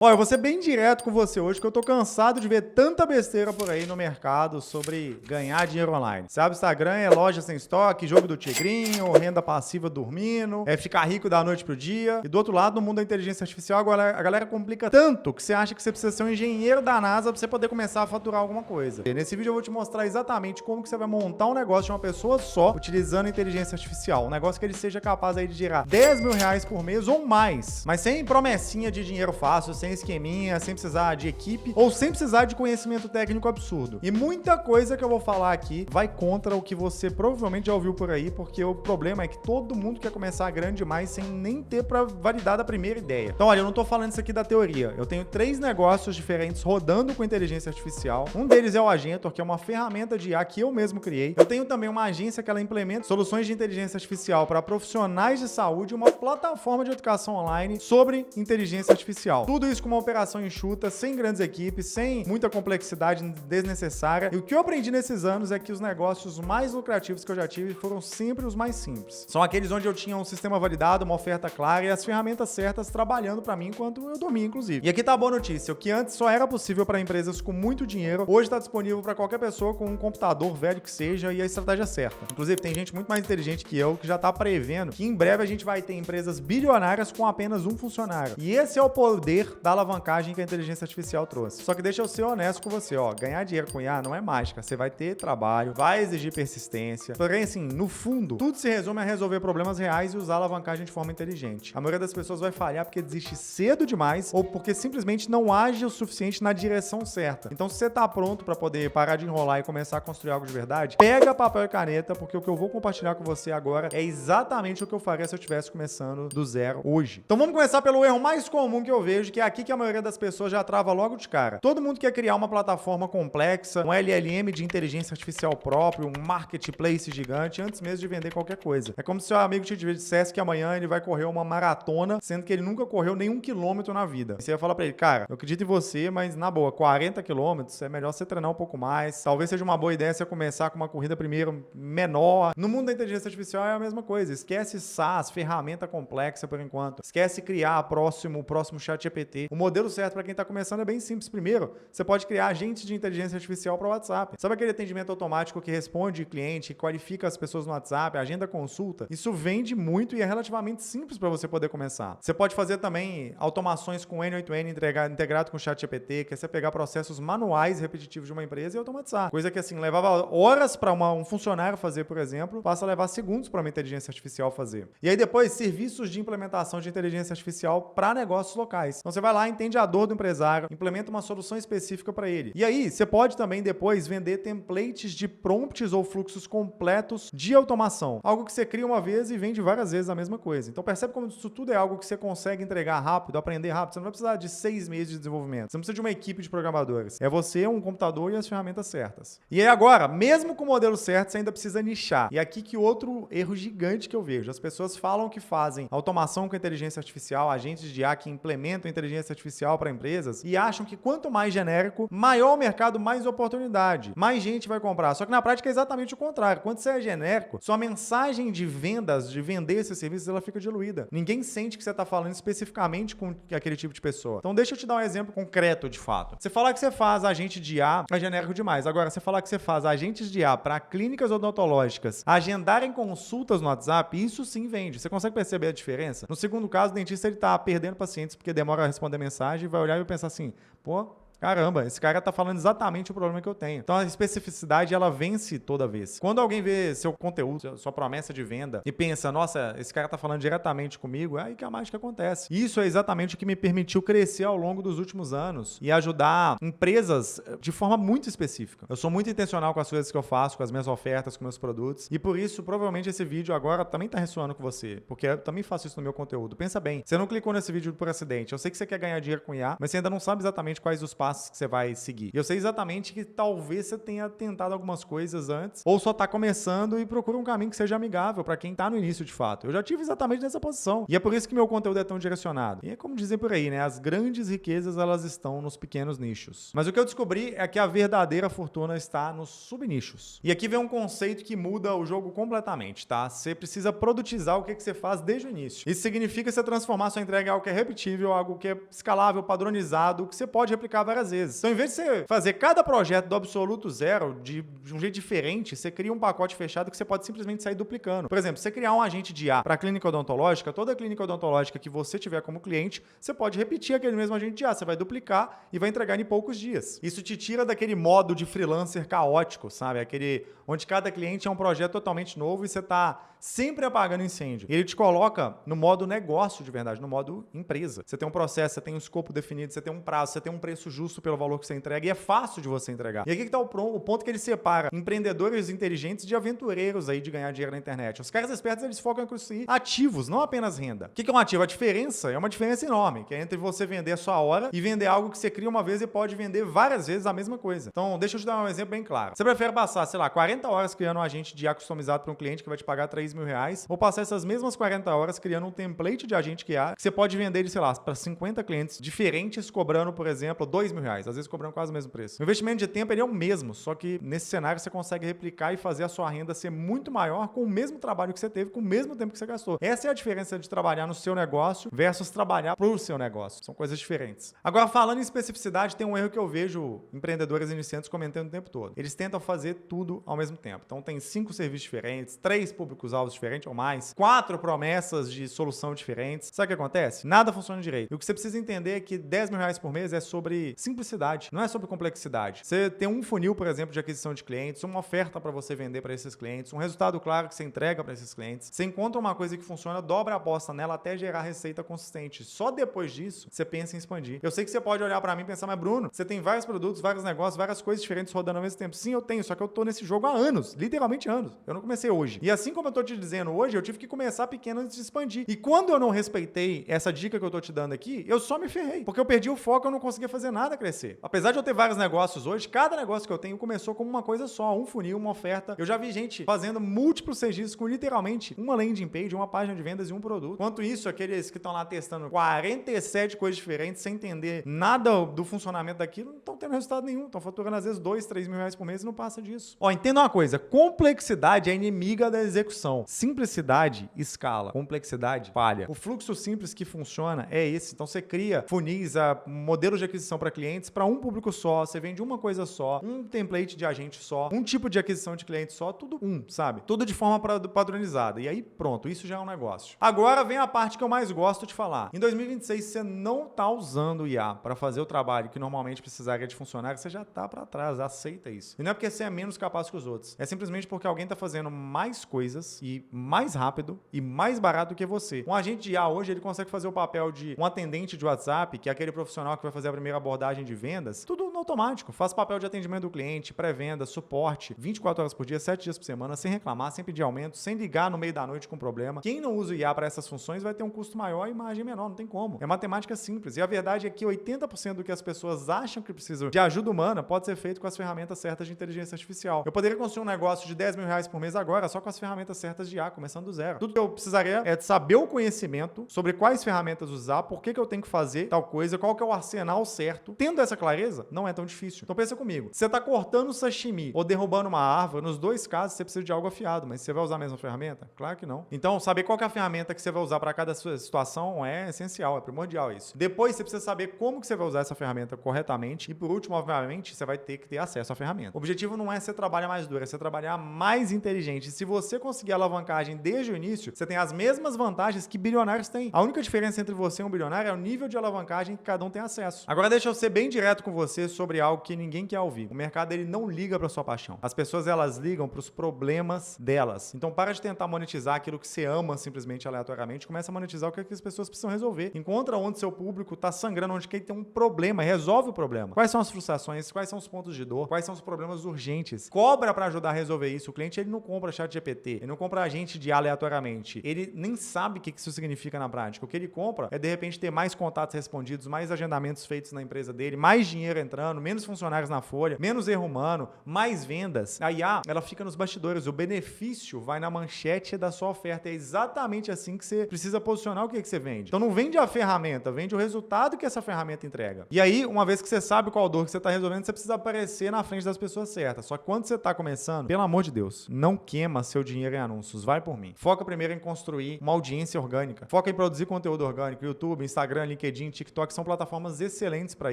Olha, eu vou ser bem direto com você hoje, que eu tô cansado de ver tanta besteira por aí no mercado sobre ganhar dinheiro online. Sabe, Instagram é loja sem estoque, jogo do tigrinho, renda passiva dormindo, é ficar rico da noite pro dia. E do outro lado, no mundo da inteligência artificial, agora a galera complica tanto que você acha que você precisa ser um engenheiro da NASA pra você poder começar a faturar alguma coisa. E nesse vídeo eu vou te mostrar exatamente como que você vai montar um negócio de uma pessoa só, utilizando inteligência artificial. Um negócio que ele seja capaz aí de gerar 10 mil reais por mês ou mais, mas sem promessinha de dinheiro fácil, sem esqueminha, sem precisar de equipe ou sem precisar de conhecimento técnico absurdo. E muita coisa que eu vou falar aqui vai contra o que você provavelmente já ouviu por aí, porque o problema é que todo mundo quer começar grande demais sem nem ter pra validar a primeira ideia. Então, olha, eu não tô falando isso aqui da teoria. Eu tenho 3 negócios diferentes rodando com inteligência artificial. Um deles é o Agentor, que é uma ferramenta de IA que eu mesmo criei. Eu tenho também uma agência que ela implementa soluções de inteligência artificial para profissionais de saúde e uma plataforma de educação online sobre inteligência artificial. Tudo isso com uma operação enxuta, sem grandes equipes, sem muita complexidade desnecessária. E o que eu aprendi nesses anos é que os negócios mais lucrativos que eu já tive foram sempre os mais simples. São aqueles onde eu tinha um sistema validado, uma oferta clara e as ferramentas certas trabalhando para mim enquanto eu dormia, inclusive. E aqui tá a boa notícia: o que antes só era possível para empresas com muito dinheiro, hoje está disponível para qualquer pessoa com um computador velho que seja e a estratégia certa. Inclusive, tem gente muito mais inteligente que eu que já tá prevendo que em breve a gente vai ter empresas bilionárias com apenas um funcionário. E esse é o poder da alavancagem que a inteligência artificial trouxe. Só que deixa eu ser honesto com você, ó, ganhar dinheiro com IA não é mágica. Você vai ter trabalho, vai exigir persistência. Porém, assim, no fundo, tudo se resume a resolver problemas reais e usar a alavancagem de forma inteligente. A maioria das pessoas vai falhar porque desiste cedo demais ou porque simplesmente não age o suficiente na direção certa. Então, se você tá pronto para poder parar de enrolar e começar a construir algo de verdade, pega papel e caneta, porque o que eu vou compartilhar com você agora é exatamente o que eu faria se eu estivesse começando do zero hoje. Então, vamos começar pelo erro mais comum que eu vejo, que é aqui que a maioria das pessoas já trava logo de cara. Todo mundo quer criar uma plataforma complexa, um LLM de inteligência artificial próprio, um marketplace gigante, antes mesmo de vender qualquer coisa. É como se seu amigo te dissesse que amanhã ele vai correr uma maratona, sendo que ele nunca correu nenhum quilômetro na vida. E você vai falar pra ele, cara, eu acredito em você, mas na boa, 40 quilômetros é melhor você treinar um pouco mais. Talvez seja uma boa ideia você começar com uma corrida primeiro menor. No mundo da inteligência artificial é a mesma coisa. Esquece SaaS, ferramenta complexa por enquanto. Esquece criar o próximo chat GPT. O modelo certo para quem está começando é bem simples. Primeiro, você pode criar agentes de inteligência artificial para o WhatsApp. Sabe aquele atendimento automático que responde cliente, qualifica as pessoas no WhatsApp, agenda consulta? Isso vende muito e é relativamente simples para você poder começar. Você pode fazer também automações com N8N integrado com o chat GPT, que é você pegar processos manuais repetitivos de uma empresa e automatizar. Coisa que assim levava horas para um funcionário fazer, por exemplo, passa a levar segundos para uma inteligência artificial fazer. E aí depois, serviços de implementação de inteligência artificial para negócios locais. Então você vai lá, entende a dor do empresário, implementa uma solução específica para ele. E aí, você pode também depois vender templates de prompts ou fluxos completos de automação. Algo que você cria uma vez e vende várias vezes a mesma coisa. Então percebe como isso tudo é algo que você consegue entregar rápido, aprender rápido. Você não vai precisar de 6 meses de desenvolvimento. Você não precisa de uma equipe de programadores. É você, um computador e as ferramentas certas. E aí agora, mesmo com o modelo certo, você ainda precisa nichar. E aqui que outro erro gigante que eu vejo. As pessoas falam que fazem automação com inteligência artificial, agentes de IA que implementam inteligência artificial para empresas e acham que quanto mais genérico, maior o mercado, mais oportunidade. Mais gente vai comprar. Só que na prática é exatamente o contrário. Quando você é genérico, sua mensagem de vendas, de vender esses serviços, ela fica diluída. Ninguém sente que você está falando especificamente com aquele tipo de pessoa. Então deixa eu te dar um exemplo concreto de fato. Você falar que você faz agente de IA é genérico demais. Agora, você falar que você faz agentes de IA para clínicas odontológicas agendarem consultas no WhatsApp, isso sim vende. Você consegue perceber a diferença? No segundo caso, o dentista ele tá perdendo pacientes porque demora a responder mensagem e vai olhar e pensar assim, pô, caramba, esse cara tá falando exatamente o problema que eu tenho. Então a especificidade, ela vence toda vez. Quando alguém vê seu conteúdo, sua promessa de venda e pensa, nossa, esse cara tá falando diretamente comigo, é aí que a mágica acontece. Isso é exatamente o que me permitiu crescer ao longo dos últimos anos e ajudar empresas de forma muito específica. Eu sou muito intencional com as coisas que eu faço, com as minhas ofertas, com meus produtos e por isso, provavelmente esse vídeo agora também tá ressoando com você, porque eu também faço isso no meu conteúdo. Pensa bem, você não clicou nesse vídeo por acidente. Eu sei que você quer ganhar dinheiro com IA, mas você ainda não sabe exatamente quais os passos passos que você vai seguir. E eu sei exatamente que talvez você tenha tentado algumas coisas antes, ou só tá começando e procura um caminho que seja amigável para quem tá no início de fato. Eu já tive exatamente nessa posição. E é por isso que meu conteúdo é tão direcionado. E é como dizem por aí, né? As grandes riquezas, elas estão nos pequenos nichos. Mas o que eu descobri é que a verdadeira fortuna está nos subnichos. E aqui vem um conceito que muda o jogo completamente, tá? Você precisa produtizar o que você faz desde o início. Isso significa você transformar sua entrega em algo que é repetível, algo que é escalável, padronizado, que você pode replicar várias vezes. Então, em vez de você fazer cada projeto do absoluto zero, de um jeito diferente, você cria um pacote fechado que você pode simplesmente sair duplicando. Por exemplo, você criar um agente de IA para a clínica odontológica, toda clínica odontológica que você tiver como cliente, você pode repetir aquele mesmo agente de IA, você vai duplicar e vai entregar em poucos dias. Isso te tira daquele modo de freelancer caótico, sabe? Aquele onde cada cliente é um projeto totalmente novo e você está sempre apagando incêndio. Ele te coloca no modo negócio de verdade, no modo empresa. Você tem um processo, você tem um escopo definido, você tem um prazo, você tem um preço justo pelo valor que você entrega e é fácil de você entregar. E aqui que está o ponto que ele separa empreendedores inteligentes de aventureiros aí de ganhar dinheiro na internet. Os caras espertos, eles focam em construir ativos, não apenas renda. O que é um ativo? A diferença é uma diferença enorme, que é entre você vender a sua hora e vender algo que você cria uma vez e pode vender várias vezes a mesma coisa. Então, deixa eu te dar um exemplo bem claro. Você prefere passar, sei lá, 40 horas criando um agente de IA customizado para um cliente que vai te pagar R$3.000 ou passar essas mesmas 40 horas criando um template de agente IA que você pode vender, sei lá, para 50 clientes diferentes, cobrando, por exemplo, R$2.000, às vezes cobrando quase o mesmo preço. O investimento de tempo ele é o mesmo, só que nesse cenário você consegue replicar e fazer a sua renda ser muito maior com o mesmo trabalho que você teve, com o mesmo tempo que você gastou. Essa é a diferença de trabalhar no seu negócio versus trabalhar pro seu negócio. São coisas diferentes. Agora, falando em especificidade, tem um erro que eu vejo empreendedores iniciantes comentando o tempo todo. Eles tentam fazer tudo ao mesmo tempo. Então, tem 5 serviços diferentes, 3 públicos-alvos diferentes ou mais, 4 promessas de solução diferentes. Sabe o que acontece? Nada funciona direito. E o que você precisa entender é que R$10.000 por mês é sobre simplicidade, não é sobre complexidade. Você tem um funil, por exemplo, de aquisição de clientes, uma oferta para você vender para esses clientes, um resultado claro que você entrega para esses clientes. Você encontra uma coisa que funciona, dobra a aposta nela até gerar receita consistente. Só depois disso, você pensa em expandir. Eu sei que você pode olhar para mim e pensar, mas Bruno, você tem vários produtos, vários negócios, várias coisas diferentes rodando ao mesmo tempo. Sim, eu tenho, só que eu tô nesse jogo há anos, literalmente anos. Eu não comecei hoje. E assim como eu tô te dizendo hoje, eu tive que começar pequeno antes de expandir. E quando eu não respeitei essa dica que eu tô te dando aqui, eu só me ferrei. Porque eu perdi o foco, eu não conseguia fazer nada crescer. Apesar de eu ter vários negócios hoje, cada negócio que eu tenho começou como uma coisa só, um funil, uma oferta. Eu já vi gente fazendo múltiplos serviços com literalmente uma landing page, uma página de vendas e um produto. Quanto isso, aqueles que estão lá testando 47 coisas diferentes sem entender nada do funcionamento daquilo, não estão tendo resultado nenhum. Estão faturando às vezes R$2.000, R$3.000 por mês e não passa disso. Ó, entenda uma coisa, complexidade é inimiga da execução. Simplicidade escala, complexidade falha. O fluxo simples que funciona é esse. Então você cria funis, modelos de aquisição para clientes para um público só, você vende uma coisa só, um template de agente só, um tipo de aquisição de cliente só, tudo sabe? Tudo de forma padronizada. E aí pronto, isso já é um negócio. Agora vem a parte que eu mais gosto de falar. Em 2026, se você não tá usando o IA para fazer o trabalho que normalmente precisaria de funcionário, você já tá para trás, aceita isso. E não é porque você é menos capaz que os outros, é simplesmente porque alguém tá fazendo mais coisas e mais rápido e mais barato que você. Um agente de IA hoje, ele consegue fazer o papel de um atendente de WhatsApp, que é aquele profissional que vai fazer a primeira abordagem de vendas, tudo no automático. Faz papel de atendimento do cliente, pré-venda, suporte, 24 horas por dia, 7 dias por semana, sem reclamar, sem pedir aumento, sem ligar no meio da noite com problema. Quem não usa o IA para essas funções vai ter um custo maior e margem menor, não tem como. É matemática simples. E a verdade é que 80% do que as pessoas acham que precisam de ajuda humana pode ser feito com as ferramentas certas de inteligência artificial. Eu poderia construir um negócio de R$10.000 por mês agora, só com as ferramentas certas de IA, começando do zero. Tudo que eu precisaria é de saber o conhecimento sobre quais ferramentas usar, por que eu tenho que fazer tal coisa, qual que é o arsenal certo. Tendo essa clareza, não é tão difícil. Então pensa comigo. Você está cortando sashimi ou derrubando uma árvore, nos dois casos você precisa de algo afiado, mas você vai usar a mesma ferramenta? Claro que não. Então, saber qual que é a ferramenta que você vai usar para cada situação é essencial, é primordial isso. Depois, você precisa saber como que você vai usar essa ferramenta corretamente e, por último, obviamente, você vai ter que ter acesso à ferramenta. O objetivo não é você trabalhar mais duro, é você trabalhar mais inteligente. E se você conseguir alavancagem desde o início, você tem as mesmas vantagens que bilionários têm. A única diferença entre você e um bilionário é o nível de alavancagem que cada um tem acesso. Agora, deixa eu ser bem direto com você sobre algo que ninguém quer ouvir. O mercado, ele não liga para sua paixão. As pessoas, elas ligam para os problemas delas. Então, para de tentar monetizar aquilo que você ama simplesmente aleatoriamente, começa a monetizar o que as pessoas precisam resolver. Encontra onde seu público está sangrando, onde quem tem um problema, resolve o problema. Quais são as frustrações, quais são os pontos de dor, quais são os problemas urgentes. Cobra para ajudar a resolver isso. O cliente, ele não compra chat GPT, ele não compra agente de aleatoriamente. Ele nem sabe o que isso significa na prática. O que ele compra é, de repente, ter mais contatos respondidos, mais agendamentos feitos na empresa dele, mais dinheiro entrando, funcionando, menos funcionários na folha, menos erro humano, mais vendas. A IA, ela fica nos bastidores, o benefício vai na manchete da sua oferta. É exatamente assim que você precisa posicionar o que você vende. Então não vende a ferramenta, vende o resultado que essa ferramenta entrega. E aí, uma vez que você sabe qual dor que você está resolvendo, você precisa aparecer na frente das pessoas certas. Só que quando você está começando, pelo amor de Deus, não queima seu dinheiro em anúncios. Vai por mim. Foca primeiro em construir uma audiência orgânica. Foca em produzir conteúdo orgânico. YouTube, Instagram, LinkedIn, TikTok são plataformas excelentes para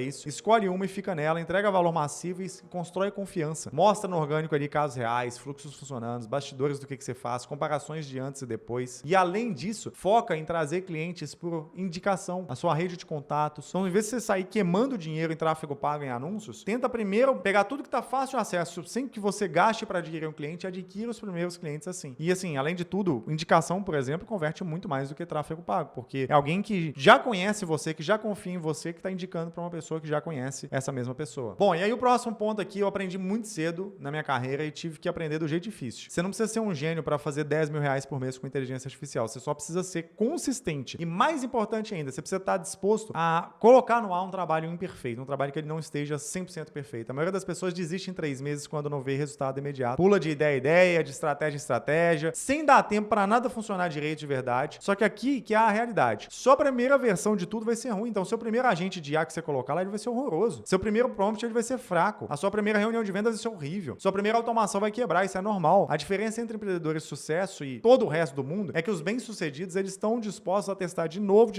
isso. Escolhe uma e fica nela, entrega valor massivo e constrói confiança. Mostra no orgânico ali casos reais, fluxos funcionando, bastidores do que você faz, comparações de antes e depois. E além disso, foca em trazer clientes por indicação, a sua rede de contatos. Então, em vez de você sair queimando dinheiro em tráfego pago em anúncios, tenta primeiro pegar tudo que está fácil de acesso, sem que você gaste para adquirir um cliente, adquira os primeiros clientes assim. E assim, além de tudo, indicação, por exemplo, converte muito mais do que tráfego pago, porque é alguém que já conhece você, que já confia em você, que está indicando para uma pessoa que já conhece essa mesma pessoa. Bom, e aí o próximo ponto aqui, eu aprendi muito cedo na minha carreira e tive que aprender do jeito difícil. Você não precisa ser um gênio para fazer 10 mil reais por mês com inteligência artificial, você só precisa ser consistente. E mais importante ainda, você precisa estar disposto a colocar no ar um trabalho imperfeito, um trabalho que ele não esteja 100% perfeito. A maioria das pessoas desiste em 3 meses quando não vê resultado imediato. Pula de ideia em ideia, de estratégia em estratégia, sem dar tempo para nada funcionar direito de verdade. Só que aqui que é a realidade. Sua primeira versão de tudo vai ser ruim. Então, seu primeiro agente de IA que você colocar lá, ele vai ser horroroso. Seu primeiro prompt, ele vai ser fraco. A sua primeira reunião de vendas vai ser horrível. Sua primeira automação vai quebrar, isso é normal. A diferença entre empreendedores de sucesso e todo o resto do mundo é que os bem-sucedidos, eles estão dispostos a testar de novo,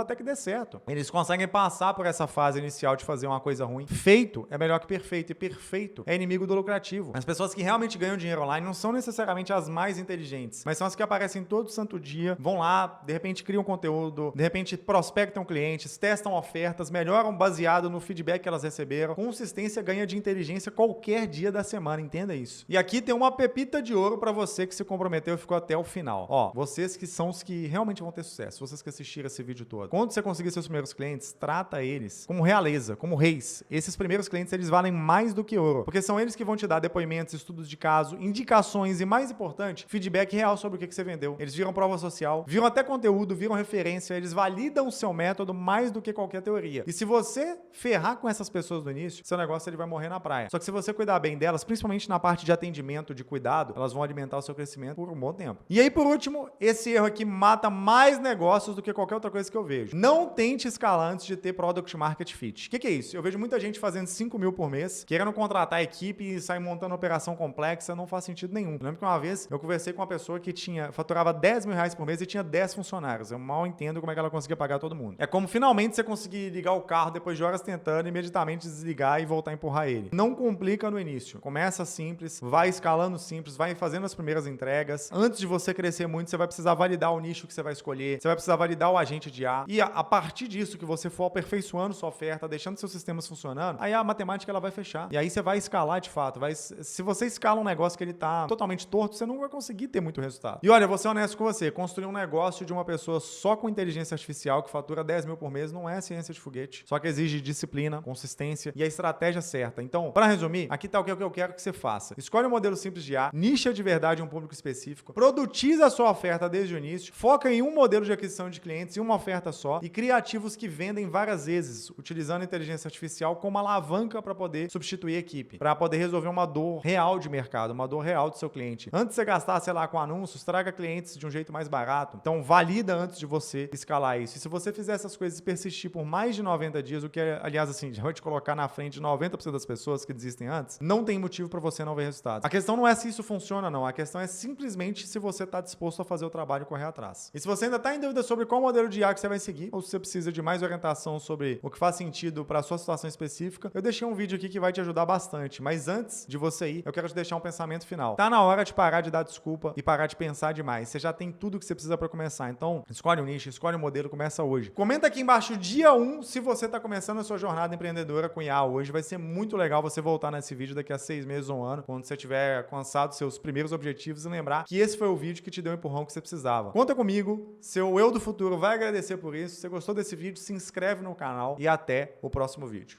até que dê certo. Eles conseguem passar por essa fase inicial de fazer uma coisa ruim. Feito é melhor que perfeito, e perfeito é inimigo do lucrativo. As pessoas que realmente ganham dinheiro online não são necessariamente as mais inteligentes, mas são as que aparecem todo santo dia, vão lá, de repente criam conteúdo, de repente prospectam clientes, testam ofertas, melhoram baseado no feedback que elas receberam. Consistência ganha de inteligência qualquer dia da semana, entenda isso. E aqui tem uma pepita de ouro pra você que se comprometeu e ficou até o final. Ó, vocês que são os que realmente vão ter sucesso, vocês que assistiram esse vídeo todo. Quando você conseguir seus primeiros clientes, trata eles como realeza, como reis. Esses primeiros clientes, eles valem mais do que ouro, porque são eles que vão te dar depoimentos, estudos de caso, indicações e, mais importante, feedback real sobre o que você vendeu. Eles viram prova social, viram até conteúdo, viram referência, eles validam o seu método mais do que qualquer teoria. E se você ferrar com essas pessoas no início, seu negócio ele vai morrer na praia. Só que se você cuidar bem delas, principalmente na parte de atendimento, de cuidado, elas vão alimentar o seu crescimento por um bom tempo. E aí, por último, esse erro aqui mata mais negócios do que qualquer outra coisa que eu vejo. Não tente escalar antes de ter Product Market Fit. O que é isso? Eu vejo muita gente fazendo 5 mil por mês, querendo contratar a equipe e sair montando operação complexa, não faz sentido nenhum. Eu lembro que uma vez eu conversei com uma pessoa que faturava 10 mil reais por mês e tinha 10 funcionários. Eu mal entendo como é que ela conseguia pagar todo mundo. É como finalmente você conseguir ligar o carro depois de horas tentando, imediatamente desligar e voltar a empurrar ele. Não complica no início. Começa simples, vai escalando simples, vai fazendo as primeiras entregas. Antes de você crescer muito, você vai precisar validar o nicho que você vai escolher, você vai precisar validar o agente de IA. E a partir disso que você for aperfeiçoando sua oferta, deixando seus sistemas funcionando, aí a matemática ela vai fechar. E aí você vai escalar de fato. Se você escala um negócio que ele tá totalmente torto, você não vai conseguir ter muito resultado. E olha, vou ser honesto com você, construir um negócio de uma pessoa só com inteligência artificial que fatura 10 mil por mês não é ciência de foguete. Só que exige disciplina, consistência e a estratégia certa. Então, para resumir, aqui tá o que eu quero que você faça. Escolhe um modelo simples de IA, nicha de verdade um público específico, produtiza a sua oferta desde o início, foca em um modelo de aquisição de clientes e uma oferta só e cria ativos que vendem várias vezes, utilizando a inteligência artificial como alavanca para poder substituir a equipe, para poder resolver uma dor real de mercado, uma dor real do seu cliente. Antes de você gastar, sei lá, com anúncios, traga clientes de um jeito mais barato. Então, valida antes de você escalar isso. E se você fizer essas coisas e persistir por mais de 90 dias, o que, aliás, assim, já vai te colocar na frente de 90% das pessoas que desistem antes, não tem motivo para você não ver resultados. A questão não é se isso funciona, não. A questão é simplesmente se você está disposto a fazer o trabalho e correr atrás. E se você ainda está em dúvida sobre qual modelo de IA que você vai seguir, ou se você precisa de mais orientação sobre o que faz sentido para a sua situação específica, eu deixei um vídeo aqui que vai te ajudar bastante. Mas antes de você ir, eu quero te deixar um pensamento final. Tá na hora de parar de dar desculpa e parar de pensar demais. Você já tem tudo que você precisa para começar. Então, escolhe um nicho, escolhe um modelo, começa hoje. Comenta aqui embaixo dia 1 se você está começando a sua jornada empreendedora com IA hoje. Vai ser muito legal você voltar nesse vídeo daqui a 6 meses ou um ano, quando você tiver alcançado seus primeiros objetivos e lembrar que esse foi o vídeo que te deu o empurrão que você precisava. Conta comigo, seu eu do futuro vai agradecer por isso. Se você gostou desse vídeo, se inscreve no canal e até o próximo vídeo.